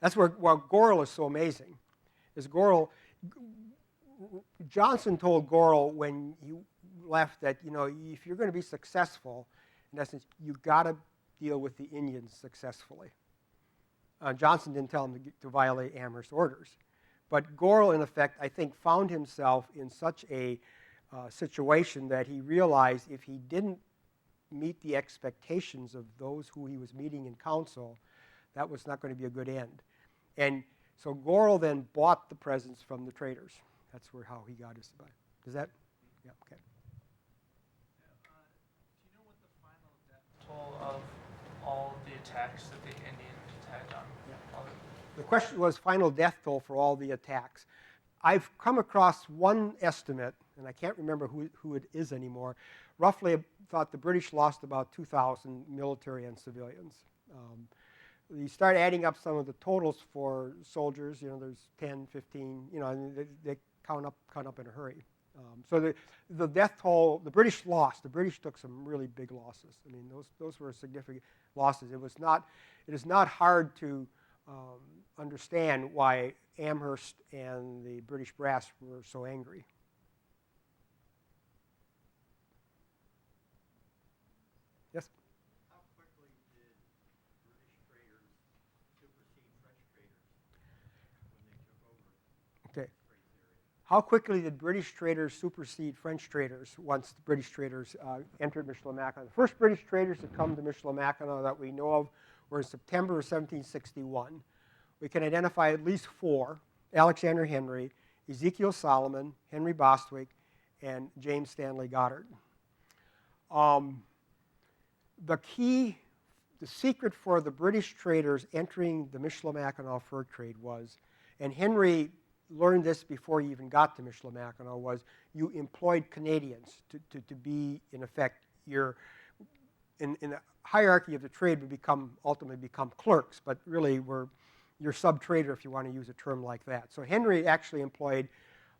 that's where Gorrell is so amazing. Is Johnson told Gorrell when he left that if you're going to be successful, in essence, you've got to deal with the Indians successfully. Johnson didn't tell him to violate Amherst orders, but Gorrell, in effect, I think, found himself in such a situation that he realized if he didn't meet the expectations of those who he was meeting in council, that was not going to be a good end. And so Gorrell then bought the presents from the traders. That's how he got his buy. Does that? Yeah, okay. Do you know what the final death toll of all the attacks that the Indians had on? Yeah. The question was final death toll for all the attacks. I've come across one estimate, and I can't remember who it is anymore, roughly thought the British lost about 2,000 military and civilians. You start adding up some of the totals for soldiers, there's 10, 15, and they count up in a hurry. So the death toll, the British lost. The British took some really big losses. I mean, those were significant losses. It is not hard to understand why Amherst and the British brass were so angry. Yes? How quickly did British traders supersede French traders when they took over? Okay. How quickly did British traders supersede French traders once the British traders entered Michilimackinac? The first British traders that come to Michilimackinac that we know of were in September of 1761. We can identify at least 4: Alexander Henry, Ezekiel Solomon, Henry Bostwick, and James Stanley Goddard. The secret for the British traders entering the Michilimackinac fur trade was, and Henry learned this before he even got to Michilimackinac, was you employed Canadians to be, in effect, in the hierarchy of the trade would ultimately become clerks, but really were your sub-trader, if you want to use a term like that. So Henry actually employed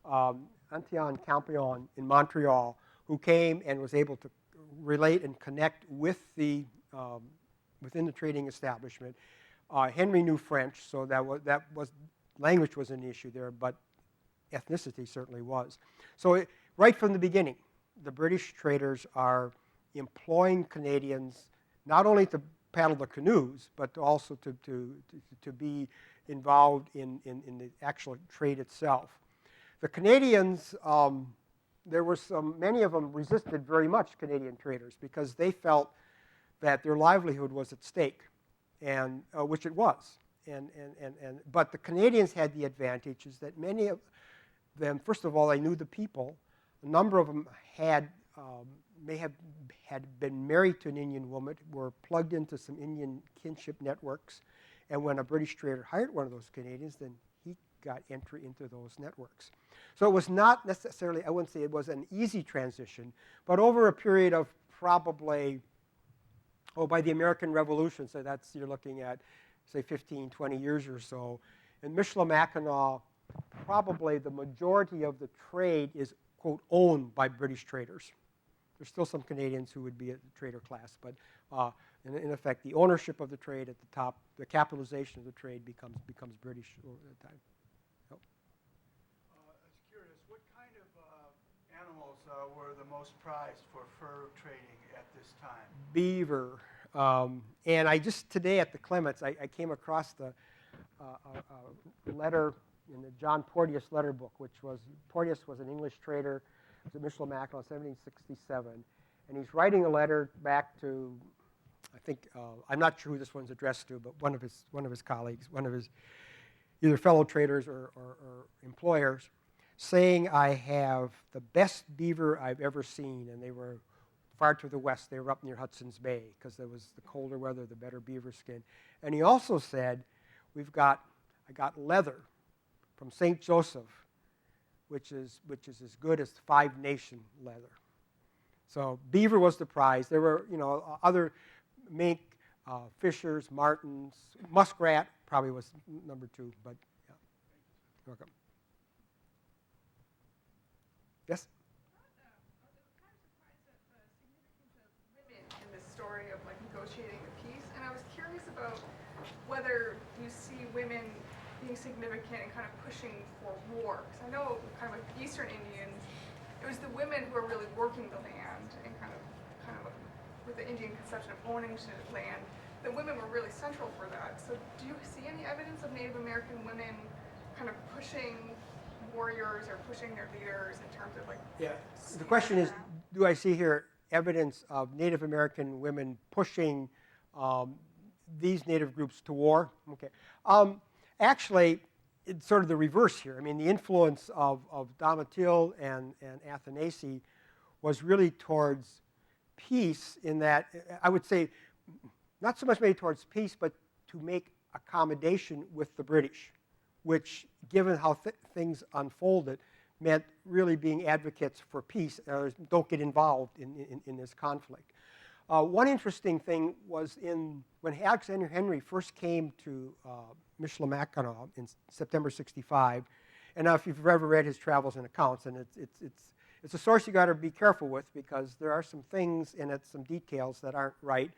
Antoine Campion in Montreal, who came and was able to relate and connect with within the trading establishment. Henry knew French, so language was an issue there, but ethnicity certainly was. So right from the beginning, the British traders are employing Canadians not only to paddle the canoes, but also to be involved in the actual trade itself. The Canadians, many of them resisted very much Canadian traders because they felt that their livelihood was at stake, and which it was. But the Canadians had the advantage is that many of them, first of all, they knew the people. A number of them may have had been married to an Indian woman, were plugged into some Indian kinship networks, and when a British trader hired one of those Canadians, then he got entry into those networks. So it was not necessarily, I wouldn't say it was an easy transition, but over a period of probably, by the American Revolution, so that's, you're looking at, say, 15, 20 years or so, in Michilimackinac, probably the majority of the trade is, quote, owned by British traders. There's still some Canadians who would be at the trader class, but in effect, the ownership of the trade at the top, the capitalization of the trade becomes British over the time. Yep. I was curious, what kind of animals were the most prized for fur trading at this time? Beaver. And I just today at the Clements, I came across the letter in the John Porteous letter book, which was, Porteous was an English trader to Michilimackinac in 1767. And he's writing a letter back to, I think, I'm not sure who this one's addressed to, but one of his colleagues, one of his either fellow traders or employers, saying, I have the best beaver I've ever seen. And they were far to the west. They were up near Hudson's Bay because there was the colder weather, the better beaver skin. And he also said, I got leather from St. Joseph, which is as good as Five Nation leather. So beaver was the prize. There were, other mink, fishers, martins, muskrat probably was number 2, but yeah. You're welcome. Yes? In this story of like negotiating the peace, and I was curious about whether you see women being significant and kind of pushing for war. Because I know kind of with Eastern Indians, it was the women who were really working the land and kind of with the Indian conception of owning land. The women were really central for that. So do you see any evidence of Native American women kind of pushing warriors or pushing their leaders in terms of like? Yeah. The question is, do I see here evidence of Native American women pushing these Native groups to war? Okay. Actually, it's sort of the reverse here. I mean, the influence of Domitille and Athanasi was really towards peace in that, I would say, not so much maybe towards peace, but to make accommodation with the British, which, given how things unfolded, meant really being advocates for peace. Don't get involved in this conflict. One interesting thing was when Alexander Henry first came to Michilimackinac in September '65, and now if you've ever read his travels and accounts, and it's a source you got to be careful with because there are some things in it, some details that aren't right.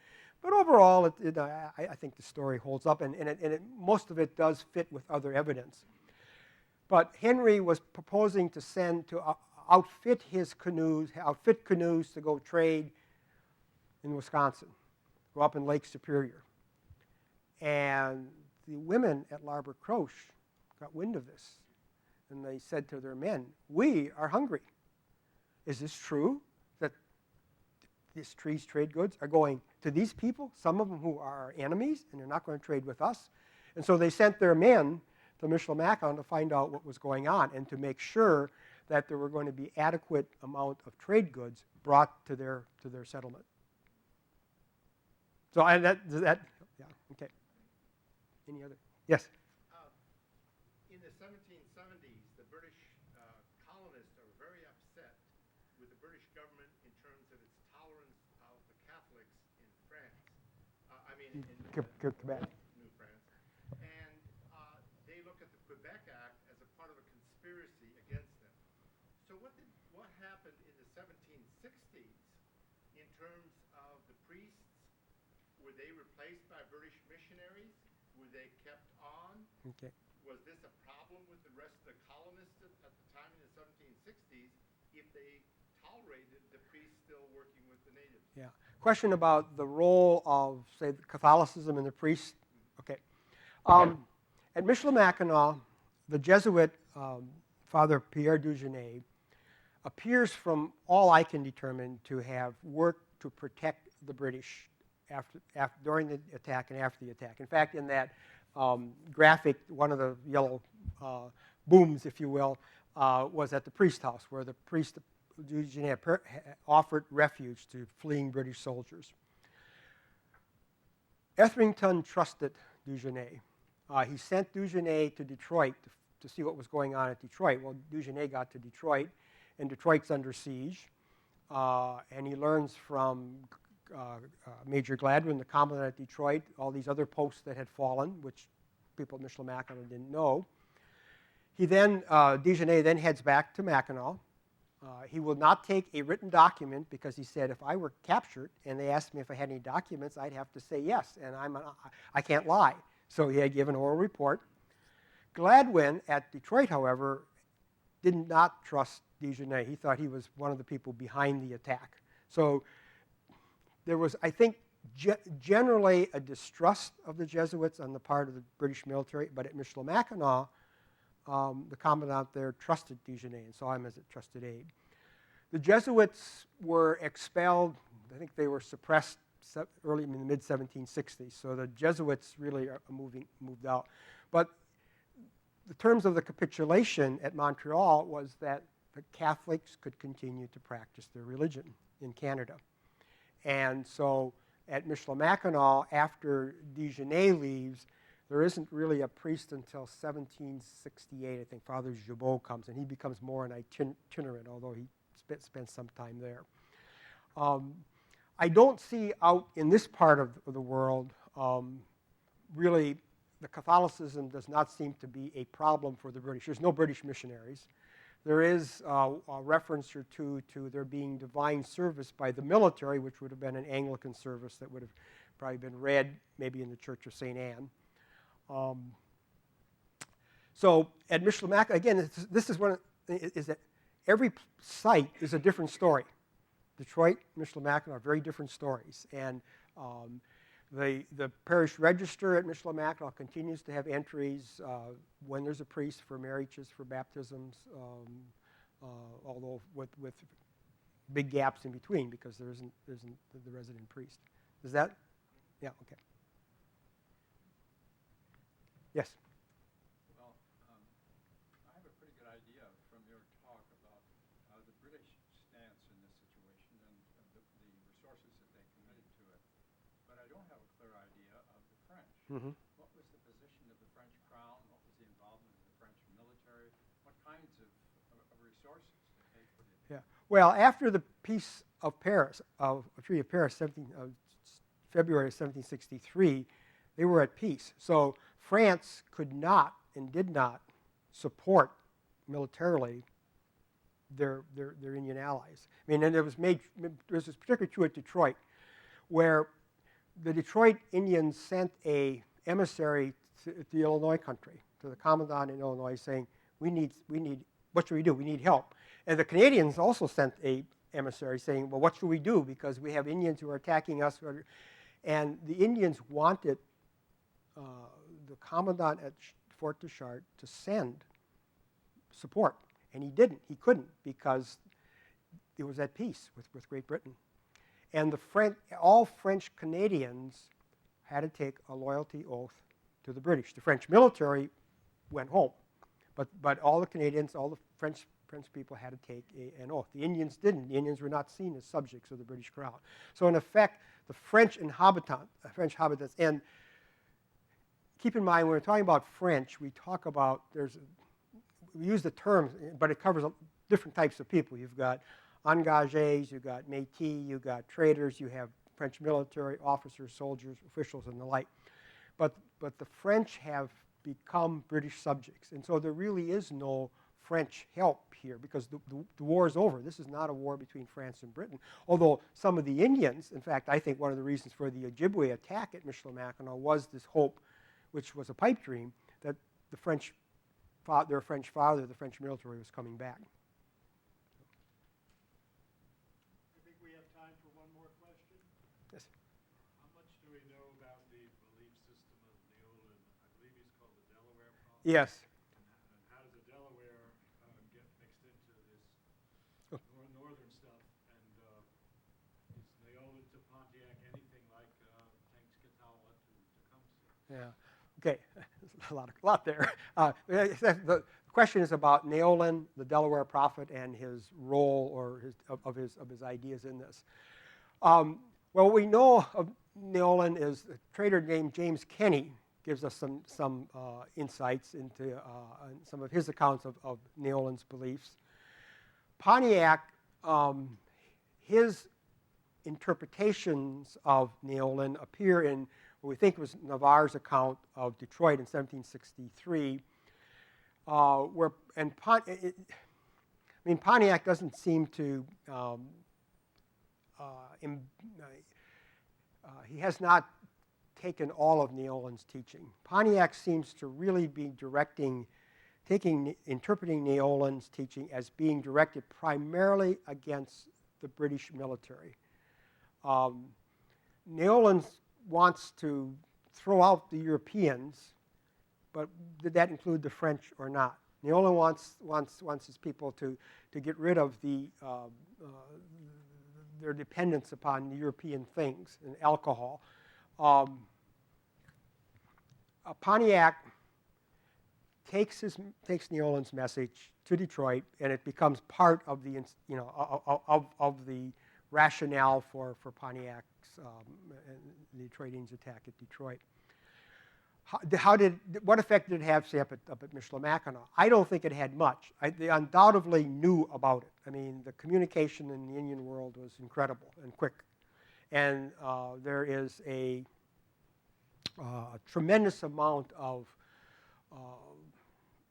But overall, I think the story holds up, and most of it does fit with other evidence. But Henry was proposing to send to outfit canoes to go trade in Wisconsin, go up in Lake Superior. And the women at L'Arbre Croche got wind of this, and they said to their men, "We are hungry. Is this true that these trees trade goods are going to these people, some of them who are our enemies, and they're not going to trade with us?" And so they sent their men to Michilimackinac to find out what was going on and to make sure that there were going to be adequate amount of trade goods brought to their settlement. So yeah, okay. Any other? Yes. In the 1770s, the British colonists are very upset with the British government in terms of its tolerance of the Catholics in France. In Quebec. New France. And they look at the Quebec Act as a part of a conspiracy against them. So what happened in the 1760s in terms of the priests? Were they replaced by British missionaries? Were they kept on? Okay. Was this a problem with the rest of the colonists at the time in the 1760s if they tolerated the priests still working with the natives? Yeah. Question about the role of, say, Catholicism and the priests. Okay. At Michilimackinac, the Jesuit Father Pierre Dugenet appears, from all I can determine, to have worked to protect the British during the attack and after the attack. In fact, in that graphic, one of the yellow booms, if you will, was at the priest house, where the priest Dugenais offered refuge to fleeing British soldiers. Etherington trusted Dugenais. He sent Dugenais to Detroit to see what was going on at Detroit. Well, Dugenais got to Detroit, and Detroit's under siege. And he learns from Major Gladwin, the commandant at Detroit, all these other posts that had fallen, which people at Michilimackinac didn't know. He then, Dugenais then heads back to Mackinac. He will not take a written document because he said, if I were captured and they asked me if I had any documents, I'd have to say yes, and I can't lie. So he had given an oral report. Gladwin at Detroit, however, did not trust Dugenais. He thought he was one of the people behind the attack. So there was, I think, generally a distrust of the Jesuits on the part of the British military, but at Michilimackinac, the commandant there trusted Dugenais and saw him as a trusted aide. The Jesuits were expelled. I think they were suppressed early in the mid-1760s. So the Jesuits really moved out. But the terms of the capitulation at Montreal was that the Catholics could continue to practice their religion in Canada. And so at Michilimackinac, after Dugenais leaves, there isn't really a priest until 1768. I think Father Gibault comes, and he becomes more an itinerant, although he spent some time there. I don't see out in this part of the world, really, the Catholicism does not seem to be a problem for the British. There's no British missionaries. There is a reference or two to there being divine service by the military, which would have been an Anglican service that would have probably been read maybe in the Church of St. Anne. So at Michilimackinac, again, this is one is that every site is a different story. Detroit, Michilimackinac are very different stories, and the parish register at Michilimackinac continues to have entries when there's a priest for marriages, for baptisms, although with big gaps in between because there isn't the resident priest. Is that? Yeah. Okay. Yes. Well, I have a pretty good idea from your talk about the British stance in this situation and the resources that they committed to it. But I don't have a clear idea of the French. Mm-hmm. What was the position of the French crown? What was the involvement of the French military? What kinds of resources did they put in? Yeah. Well, after the Peace of Paris, Treaty of Paris, February of 1763, they were at peace. So France could not and did not support militarily their Indian allies. I mean, and there was particularly true at Detroit, where the Detroit Indians sent a emissary to the Illinois country, to the commandant in Illinois, saying, we need, what should we do? We need help. And the Canadians also sent a emissary saying, well, what should we do? Because we have Indians who are attacking us. And the Indians wanted the commandant at Fort de Chartres to send support. And he didn't. He couldn't because it was at peace with Great Britain. And all French Canadians had to take a loyalty oath to the British. The French military went home. But all the Canadians, all the French people had to take an oath. The Indians didn't. The Indians were not seen as subjects of the British crown. So in effect, the French inhabitants, and keep in mind when we're talking about French, we talk about, we use the term, but it covers different types of people. You've got engagés, you've got métis, you've got traders, you have French military officers, soldiers, officials, and the like. But the French have become British subjects, and so there really is no French help here because the war is over. This is not a war between France and Britain. Although some of the Indians, in fact, I think one of the reasons for the Ojibwe attack at Michilimackinac was this hope, which was a pipe dream, that their French father, the French military, was coming back. I think we have time for one more question. Yes. How much do we know about the belief system of Neolin? I believe he's called the Delaware prophet. Yes. And how does the Delaware get mixed into this northern stuff? And is Neolin to Pontiac anything like Tenskwatawa to Tecumseh? Yeah. Okay. There's a lot there. The question is about Neolin, the Delaware prophet, and his role or of his ideas in this. Well, what we know of Neolin is a trader named James Kenny gives us some insights into some of his accounts of Neolin's beliefs. Pontiac, his interpretations of Neolin appear in what we think was Navarre's account of Detroit in 1763, Pontiac doesn't seem to, he has not taken all of Neolin's teaching. Pontiac seems to really be interpreting Neolin's teaching as being directed primarily against the British military. Neolin wants to throw out the Europeans, but did that include the French or not? Neolin wants his people to get rid of their dependence upon European things and alcohol. Pontiac takes Neolin's message to Detroit, and it becomes part of the the rationale for Pontiac's the Detroitians' attack at Detroit. What effect did it have, say, up at Michilimackinac? I don't think it had much. They undoubtedly knew about it. I mean, the communication in the Indian world was incredible and quick, and there is a tremendous amount of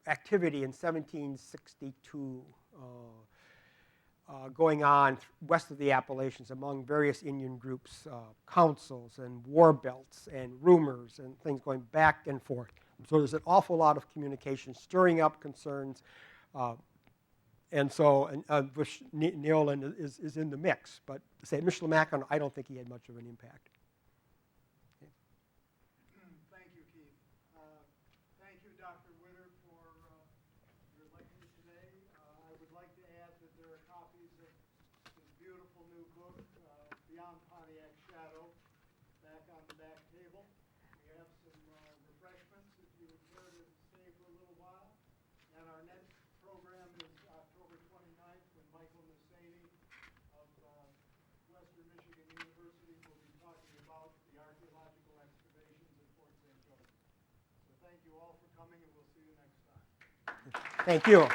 activity in 1762 going on west of the Appalachians among various Indian groups, councils and war belts and rumors and things going back and forth. So there's an awful lot of communication stirring up concerns, and Neolin is in the mix. But say Michilimackinac, I don't think he had much of an impact. Thank you, Keith. Thank you, Dr. Widder, for your lecture today. I would like to add that there are copies of his beautiful new book, Beyond Pontiac's Shadow, back on the back table. We have some refreshments if you would care to stay for a little while. And our next program is October 29th when Michael Nassani of Western Michigan University will be talking about the archaeological excavations at Fort St. Joseph. So thank you all for coming, and we'll see you next time. Thank you.